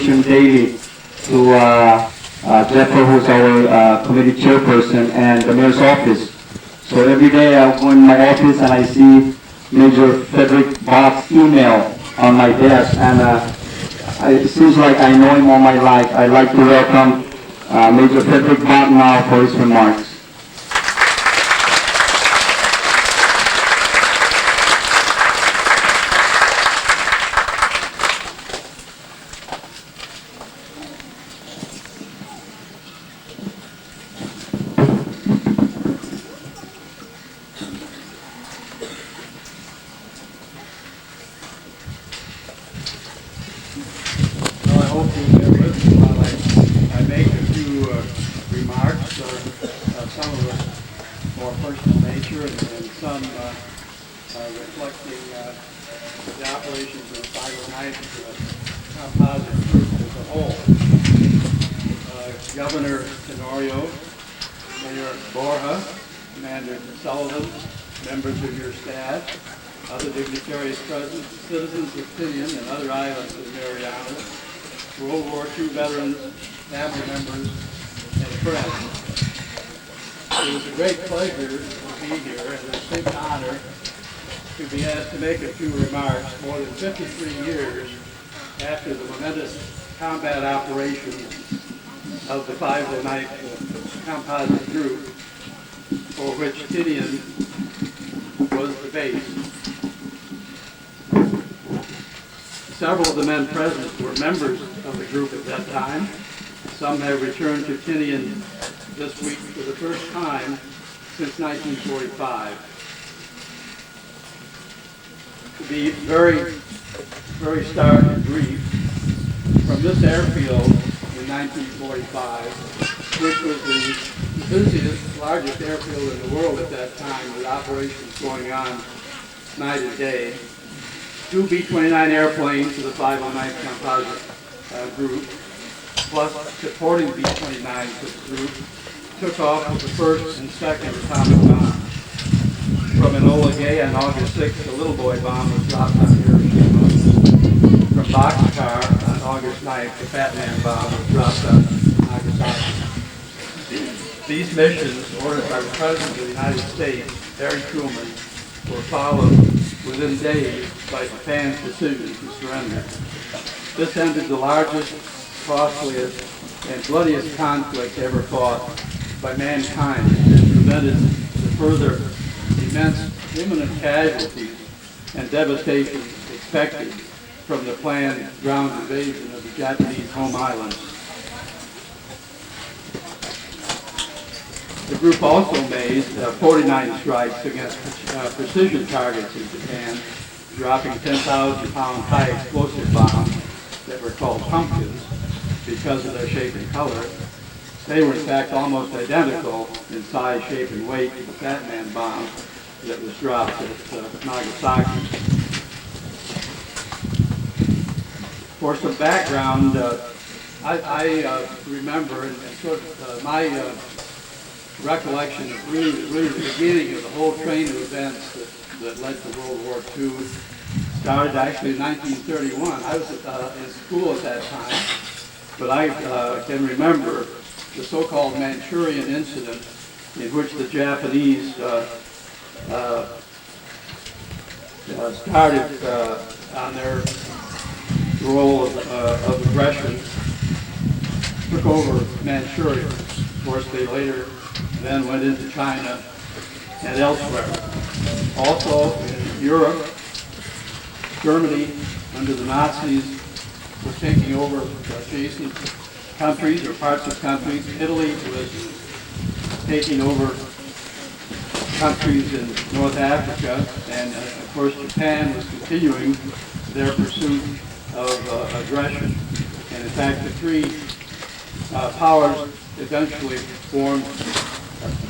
information daily to Jeffro, who's our committee chairperson, and the mayor's office. So every day I go in my office and I see Major Frederick Boch's email on my desk, and it seems like I know him all my life. I'd like to welcome Major Frederick Boch now for his remarks. I hope you'll bear with me while I make a few remarks, some of a more personal nature and some reflecting the operations of the 509 composite group as a whole. Governor Tenorio, Mayor Boch, Commander Sullivan, members of your staff, other dignitaries present, citizens of Tinian and other islands of Mariana, World War II veterans, family members, and friends. It was a great pleasure to be here and a distinct honor to be asked to make a few remarks more than 53 years after the momentous combat operations of the 509th Composite Group, for which Tinian was the base. Several of the men present were members of the group at that time. Some have returned to Tinian this week for the first time since 1945. To be very stark and brief, from this airfield in 1945, which was the busiest, largest airfield in the world at that time, with operations going on night and day, 2 B-29 airplanes to the 509th Composite Group, plus supporting B-29s to the group, took off with the first and second atomic bomb. From Enola Gay on August 6th, the Little Boy bomb was dropped on Hiroshima. From Boch on August 9th, the Fat Man bomb was dropped on Nagasaki. These missions, ordered by the President of the United States, Harry Truman, were followed within days by Japan's decision to surrender. This ended the largest, costliest, and bloodiest conflict ever fought by mankind and prevented the further immense imminent casualties and devastation expected from the planned ground invasion of the Japanese home islands. The group also made 49 strikes against precision targets in Japan, dropping 10,000-pound high explosive bombs that were called pumpkins because of their shape and color. They were in fact almost identical in size, shape, and weight to the Fat Man bomb that was dropped at Nagasaki. For some background, I remember, and sort of my recollection of really the beginning of the whole train of events that led to World War II started actually in 1931. I was in school at that time, but I can remember the so-called Manchurian incident in which the Japanese started on their role of aggression, took over Manchuria. Of course, they later then went into China and elsewhere. Also in Europe, Germany, under the Nazis, was taking over adjacent countries or parts of countries. Italy was taking over countries in North Africa, and of course Japan was continuing their pursuit of aggression. And in fact, the three powers eventually formed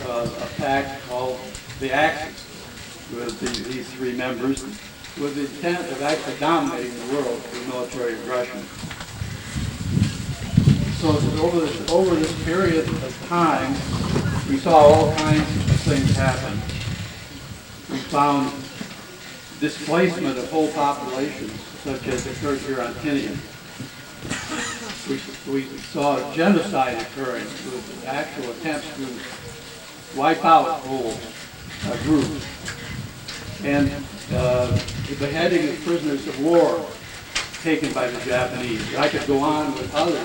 a pact called the Axis with these three members, with the intent of actually dominating the world through military aggression. So over this period of time, we saw all kinds of things happen. We found displacement of whole populations, such as occurred here on Tinian. we saw genocide occurring with actual attempts to wipe out whole groups. And the beheading of prisoners of war taken by the Japanese. I could go on with other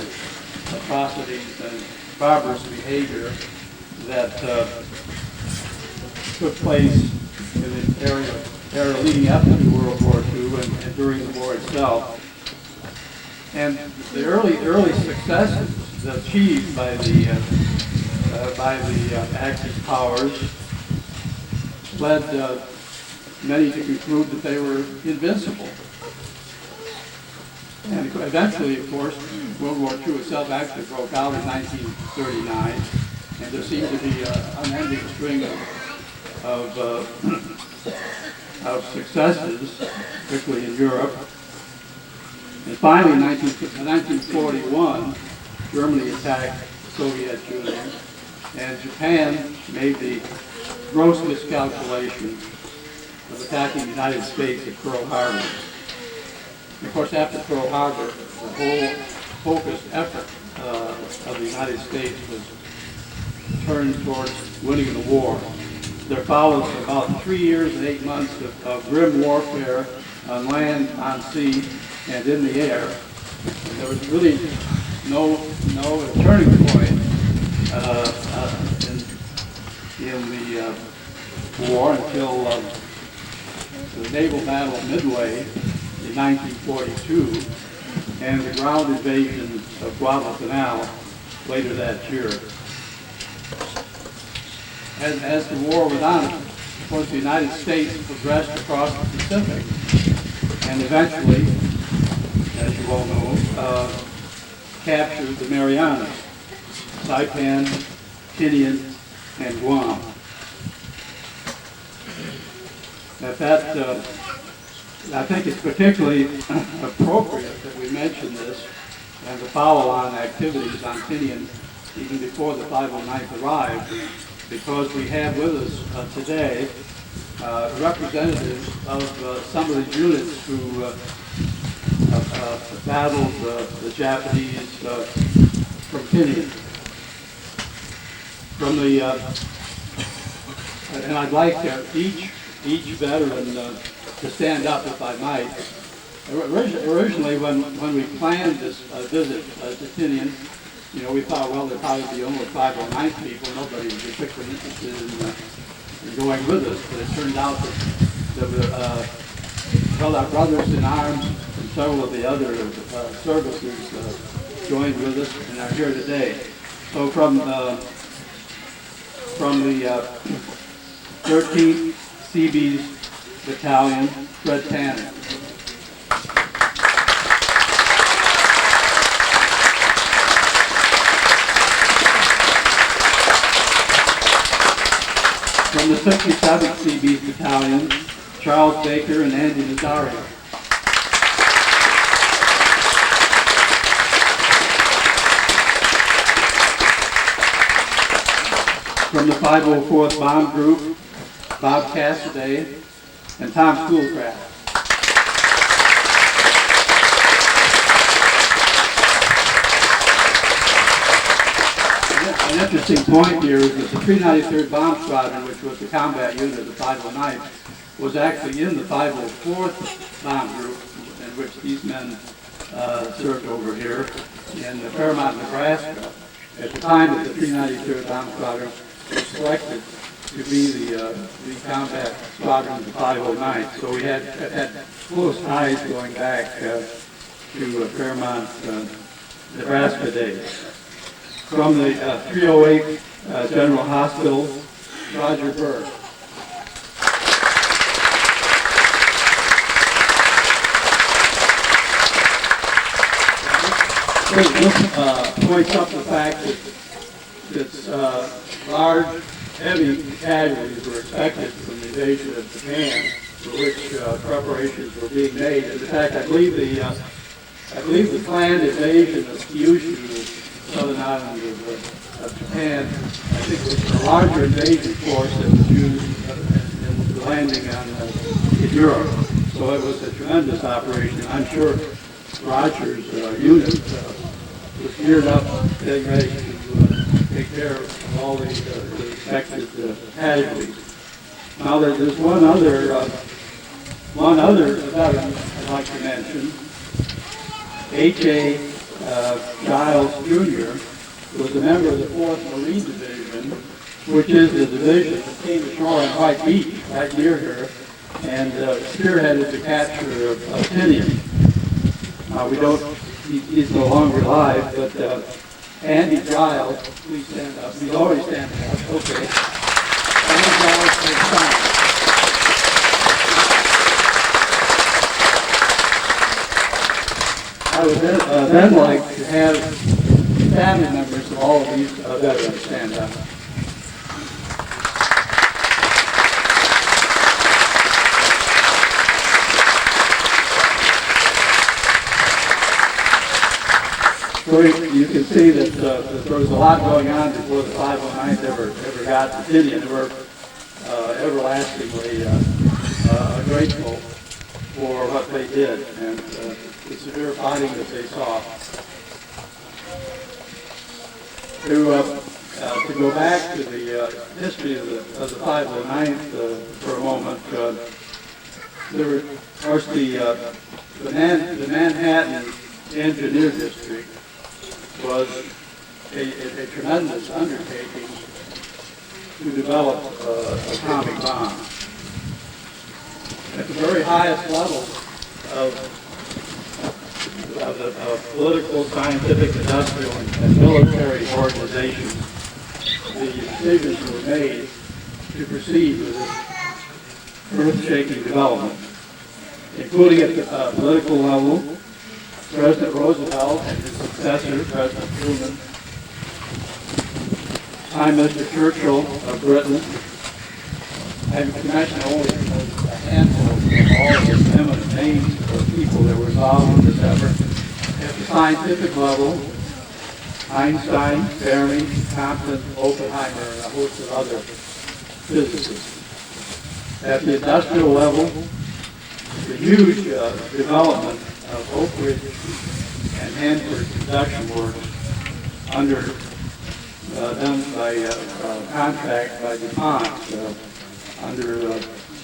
atrocities and barbarous behavior that took place in the era leading up to World War II and during the war itself. And the early successes achieved by the Axis powers led many to conclude that they were invincible. And eventually, of course, World War II itself actually broke out in 1939, and there seemed to be an unending string of successes, particularly in Europe. And finally, in 1941, Germany attacked the Soviet Union, and Japan made the gross miscalculation of attacking the United States at Pearl Harbor. And of course, after Pearl Harbor, the whole focused effort of the United States was turned towards winning the war. There followed about 3 years and 8 months of grim warfare on land, on sea, and in the air. And there was really no turning point in the war until the naval battle of Midway in 1942 and the ground invasion of Guadalcanal later that year. As the war went on, of course, the United States progressed across the Pacific and eventually, as you all know, captured the Marianas, Saipan, Tinian, and Guam. I think it's particularly appropriate that we mention this and the follow-on activities on Tinian even before the 509th arrived, because we have with us today representatives of some of the units who battled the Japanese from Tinian. And I'd like each veteran to stand up, if I might. Originally, when we planned this visit to Tinian, we thought, well, there'd probably be only 509 people. Nobody would be particularly interested in going with us. But it turned out that our brothers in arms and several of the other services joined with us and are here today. So from the 13th Seabees Battalion, Fred Tanner. From the 67th Seabees Battalion, Charles Baker and Andy Nazario. From the 504th Bomb Group, Bob Cassidy and Tom Schoolcraft. An interesting point here is that the 393rd Bomb Squadron, which was the combat unit of the 509th, was actually in the 504th Bomb Group, in which these men served over here in Fairmont, Nebraska, at the time that the 393rd Bomb Squadron was selected to be the combat squadron of the 509th. So we had close ties going back to Fairmont, Nebraska days. From the 308 General Hospital, Roger Burke. This points up the fact that large, heavy casualties were expected from the invasion of Japan, for which preparations were being made. In fact, I believe the planned invasion of Kyushu, the southern island of Japan, I think was a larger invasion force that was used in the landing in Europe. So it was a tremendous operation. I'm sure Roger's unit was geared up, getting ready to take care of all the expected casualties. Now there's one other veteran I'd like to mention. H.A. Giles Jr. was a member of the 4th Marine Division, which is the division that came ashore on White Beach, right near here, and spearheaded the capture of Tinian. He's no longer alive, but Andy Giles, please stand up. He's already standing up. Okay. Andy Giles, please stand. I would then like to have family members of all of these veterans stand up. So you can see that there was a lot going on before the 509th ever got to Tinian. They were everlastingly grateful for what they did and the severe fighting that they saw. To go back to the history of the 509th for a moment, there were, of course, the Manhattan Engineer District was a tremendous undertaking to develop atomic bombs. At the very highest level of political, scientific, industrial, and military organizations, the decisions were made to proceed with this earth-shaking development, including at the political level. President Roosevelt and his successor, President Truman, Prime Minister Churchill of Britain, and to mention only a handful of all the eminent names of people that were involved in this effort. At the scientific level, Einstein, Fermi, Compton, Oppenheimer, and a host of other physicists. At the industrial level, the huge development of Oak Ridge and Hanford production works done by contract by DuPont, under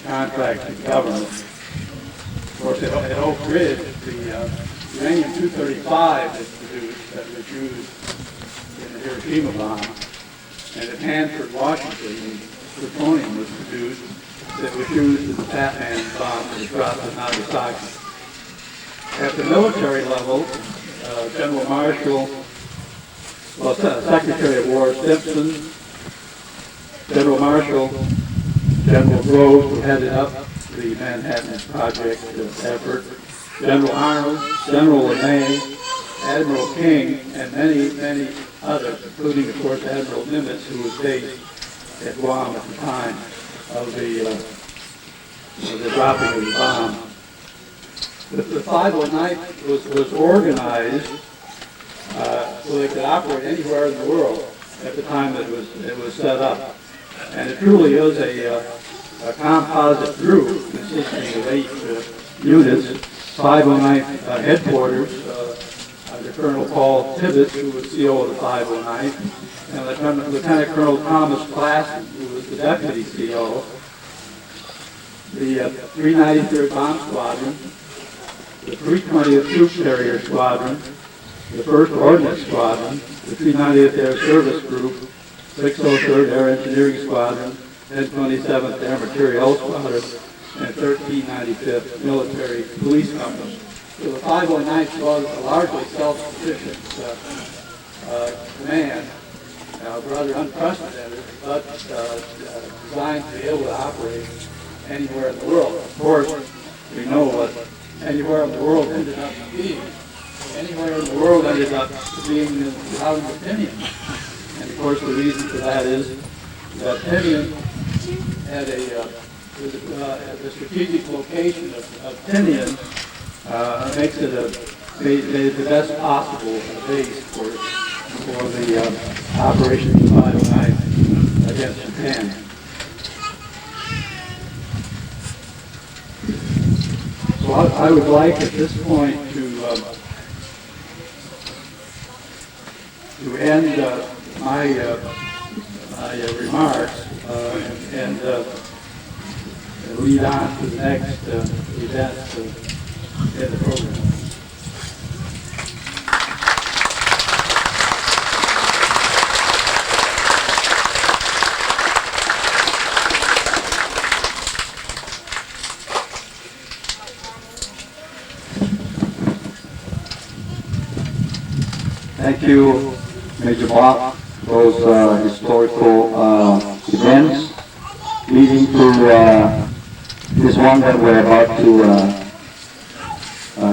contract to government. Of course, at Oak Ridge, the uranium-235 was produced that was used in the Hiroshima bomb. And at Hanford, Washington, plutonium was produced that was used in the Fat Man bomb that was dropped at Nagasaki. At the military level, General Marshall, Secretary of War Simpson, General Marshall, General Groves, who headed up the Manhattan Project effort, General Arnold, General LeMay, Admiral King, and many others, including, of course, Admiral Nimitz, who was based at Guam at the time of the dropping of the bomb. The 509th was organized so they could operate anywhere in the world at the time that it was set up. And it truly is a composite group consisting of 8 units, 509th headquarters under Colonel Paul Tibbets, who was CO of the 509th, and Lieutenant Colonel Thomas Klassen, who was the deputy CO, the 393rd Bomb Squadron, the 320th Troop Carrier Squadron, the 1st Ordnance Squadron, the 390th Air Service Group, 603rd Air Engineering Squadron, 1027th Air Materiel Squadron, and 1395th Military Police Company. So the 509th was a largely self-sufficient command, rather unprecedented, but designed to be able to operate anywhere in the world. Of course, we know what anywhere in the world ended up being. Anywhere in the world ended up being without an opinion. And of course, the reason for that is that Tinian had the strategic location of Tinian makes it made the best possible base for the Operation 509 against Japan. So I would like at this point to to end my remarks and lead on to the next event in the program. Thank you, Major Boch, those historical events leading to this one that we're about to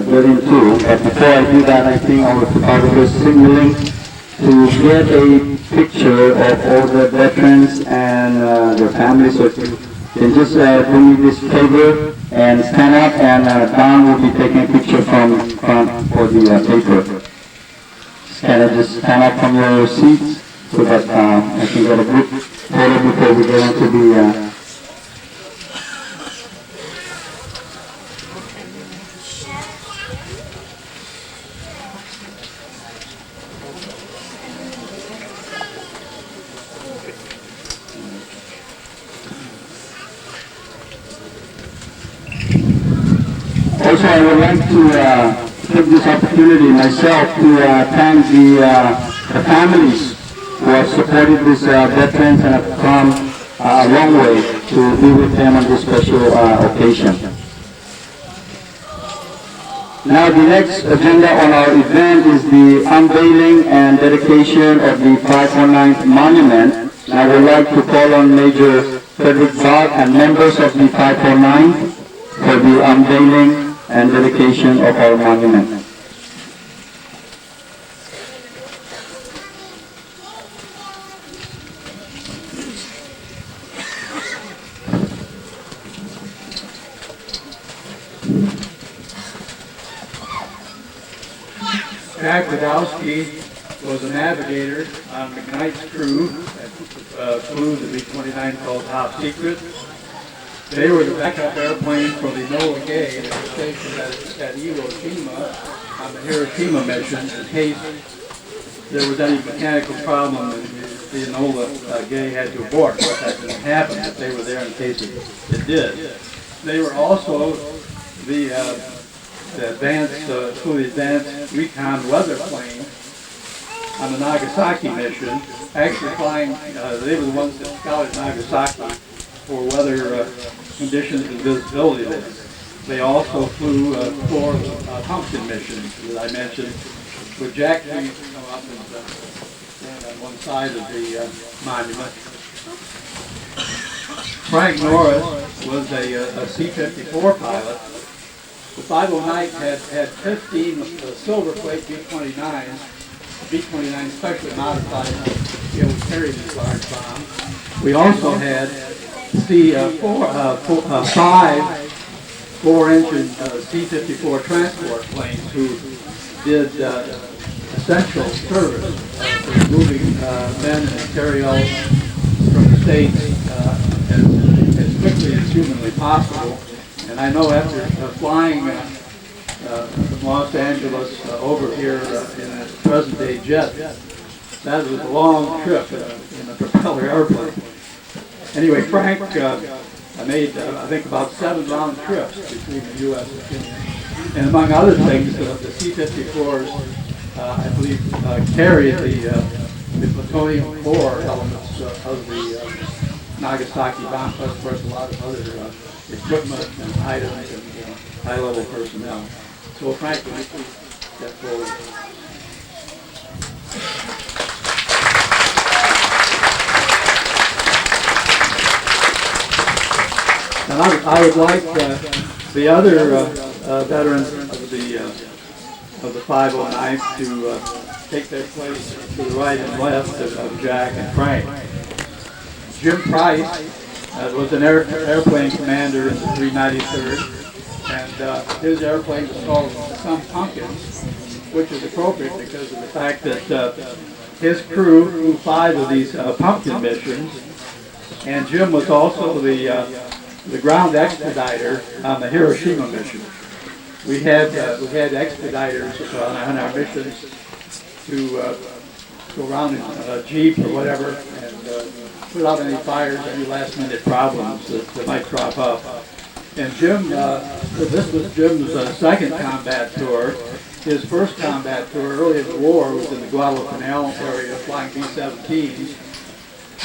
get into. But before I do that, I think I was just signaling to get a picture of all the veterans and their families. So if you can just do me this favor and stand up, and Don will be taking a picture from front for the paper. Can I just stand up from your seats so that I can get a good photo before we get into the... Also, I would like to take this opportunity myself to thank the families who have supported these veterans and have come a long way to be with them on this special occasion. Now, the next agenda on our event is the unveiling and dedication of the 509th monument. And I would like to call on Major Frederick C and members of the 509th for the unveiling and dedication of our monument. Jack Wadowski was a navigator on McKnight's crew that flew the B-29 called Top Secret. They were the backup airplane for the Enola Gay that was stationed at Iwo Jima on the Hiroshima mission in case there was any mechanical problem and the Enola Gay had to abort. But that didn't happen, but they were there in case it did. They were also the fully advanced recon weather plane on the Nagasaki mission, actually flying, they were the ones that scouted Nagasaki for weather conditions and visibility there. They also flew 4 pumpkin missions that I mentioned, with Jack Lee come up and stand on one side of the monument. Frank Norris was a C-54 pilot. The 509 had 15 silver plate B-29s, B-29 specially modified to be able to carry these large bombs. We also had five 4-engine C-54 transport planes who did essential service for moving men and materials from the States as quickly as humanly possible. And I know after flying from Los Angeles over here in a present-day jet, that was a long trip in a propeller airplane. Anyway, Frank made, I think, about 7 round trips between the U.S. and Kenya. And among other things, the C-54s, I believe, carried the plutonium core elements of the Nagasaki bomb, plus, of course, a lot of other equipment and items and high-level personnel. So, Frank, would you please step forward? And I would like the other veterans of the 509 to take their place to the right and left of Jack and Frank. Jim Price was an airplane commander in the 393rd, and his airplane was called Some Pumpkins, which is appropriate because of the fact that his crew flew 5 of these pumpkin missions, and Jim was also the ground expediter on the Hiroshima mission. We had expediters on our missions to go around in a Jeep or whatever and put out any fires, any last minute problems that might crop up. And Jim, this was Jim's second combat tour. His first combat tour early in the war was in the Guadalcanal area flying B-17s.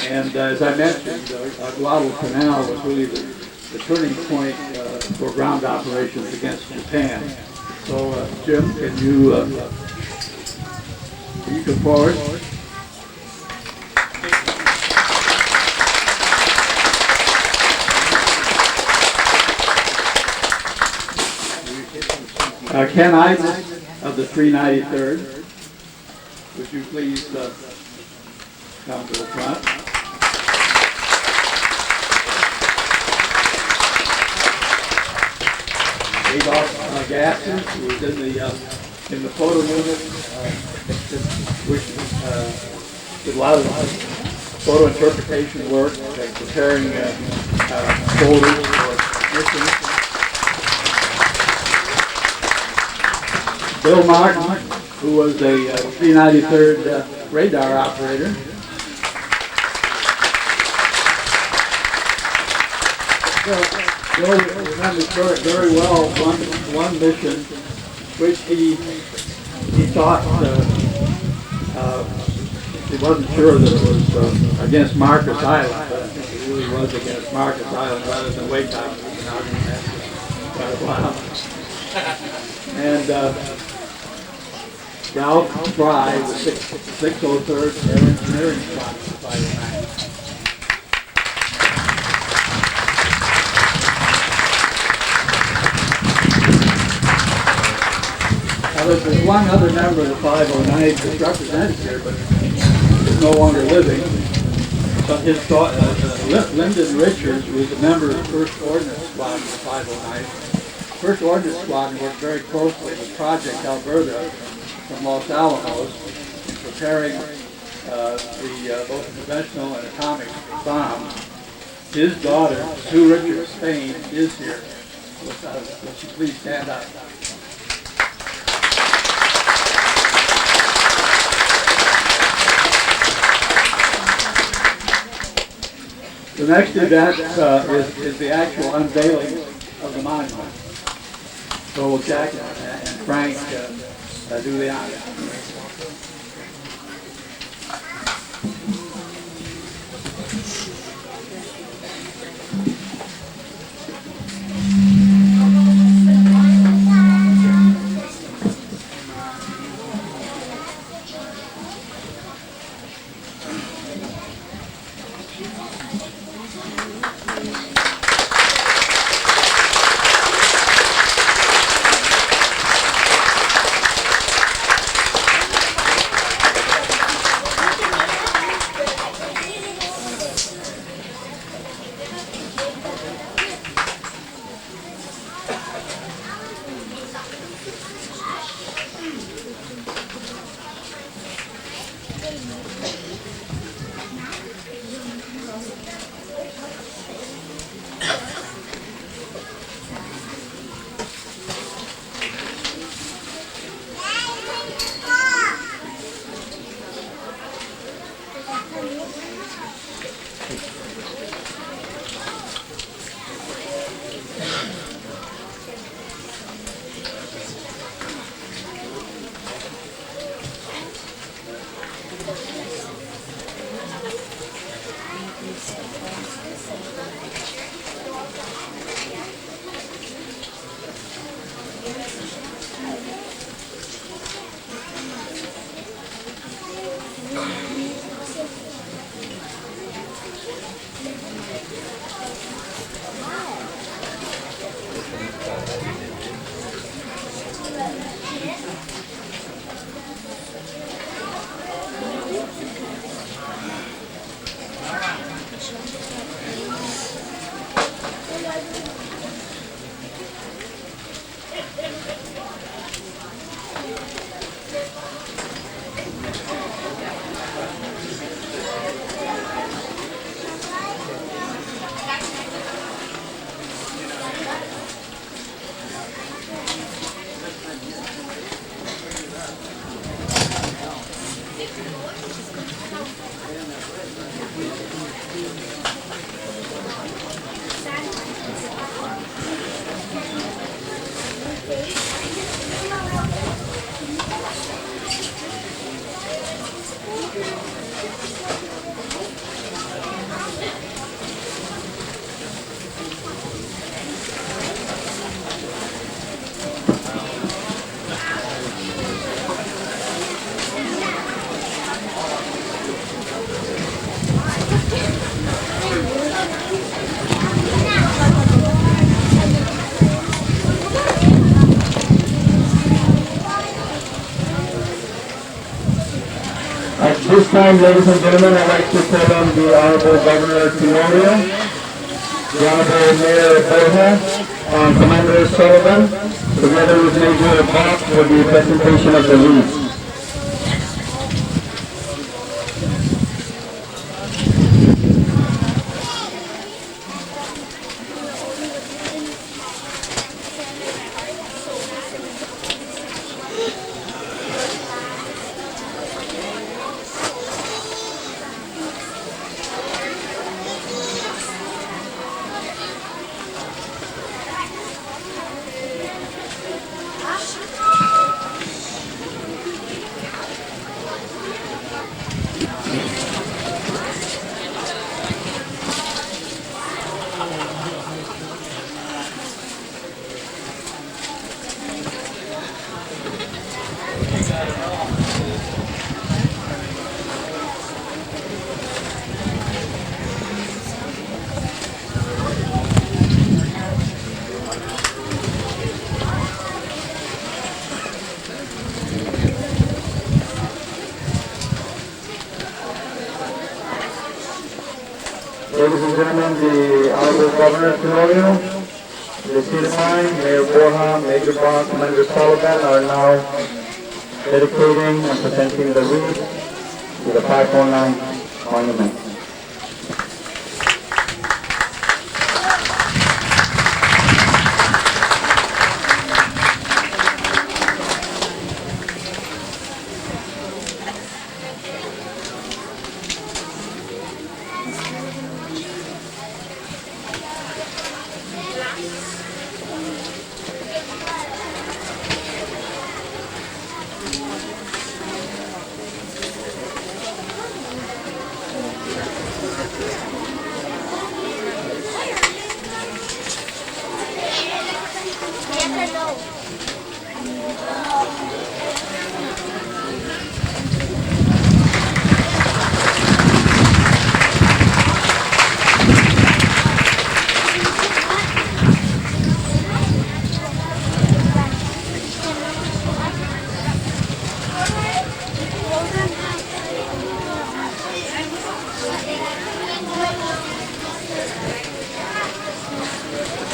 And as I mentioned, Guadalcanal was really the turning point for ground operations against Japan. So Jim, can you come forward? Ken Iden of the 393rd, would you please come to the front? Boch Gaston, who was in the photo unit, which did a lot of photo interpretation work, preparing folders for missions. Bill Martin, who was a 393rd radar operator. Bill remembers very well one mission which he thought he wasn't sure that it was against Marcus Island, but I think it really was against Marcus Island rather than Waytown. Quite a while. And Ralph Fry, the 603rd Air Engineering Squadron, 509. Now, there's one other member of the 509 that's represented here, but is no longer living. But his daughter, Lyndon Richards, was a member of the 1st Ordnance Squadron of 509. 1st Ordnance Squadron worked very closely with Project Alberta from Los Alamos, preparing both conventional and atomic bombs. His daughter, Sue Richards Spain, is here. Would you please stand up? The next event is the actual unveiling of the monument. So will Jack and Frank do the honor. At this time, ladies and gentlemen, I'd like to call on the Honorable Governor Tenorio, the Honorable Mayor Boch, and Commander Sullivan, together with Major Boch for the presentation of the wreath. Ladies and gentlemen, the Honorable Governor Tenorio, the City of Mine, Mayor Boch, Major Boch, Commander Sullivan are now dedicating and presenting the wreath to the 509 monument.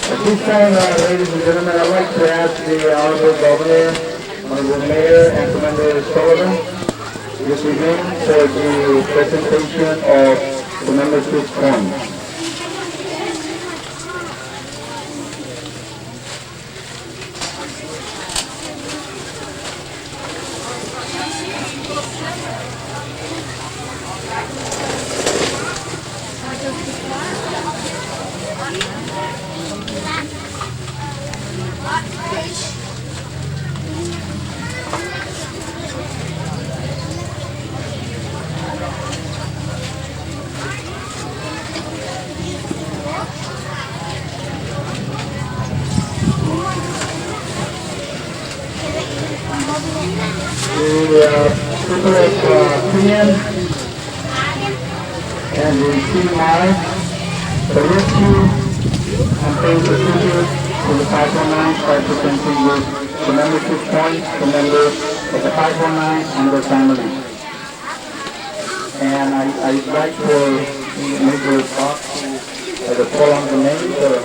At this time, ladies and gentlemen, I'd like to ask the Honorable Governor, Honorable Mayor, and Commander Sullivan to just remain for the presentation of the membership coins. The people of Korean and the CMI, the rescue and paying procedures to the 509 by presenting the membership points to members of the 509 and their families. And I'd like for Major Boch to call on the names or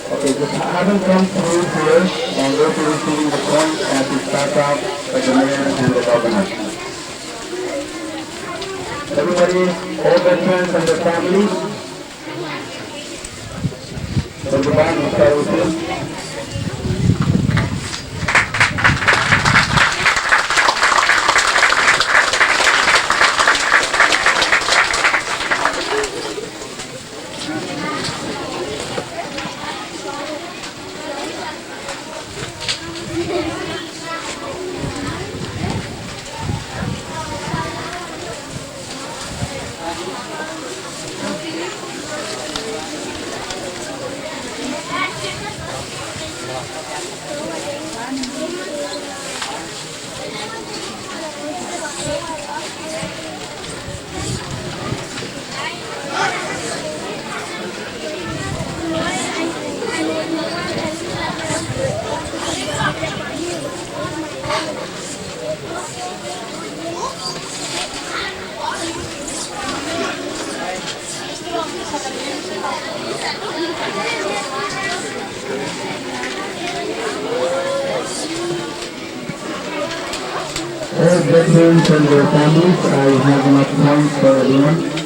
okay, just have them come through here and we'll be receiving the points as it's passed out by the mayor and the governor. Everybody, all veterans and their families. Everybody, we'll start with you. veterans and their families. I have enough points for everyone.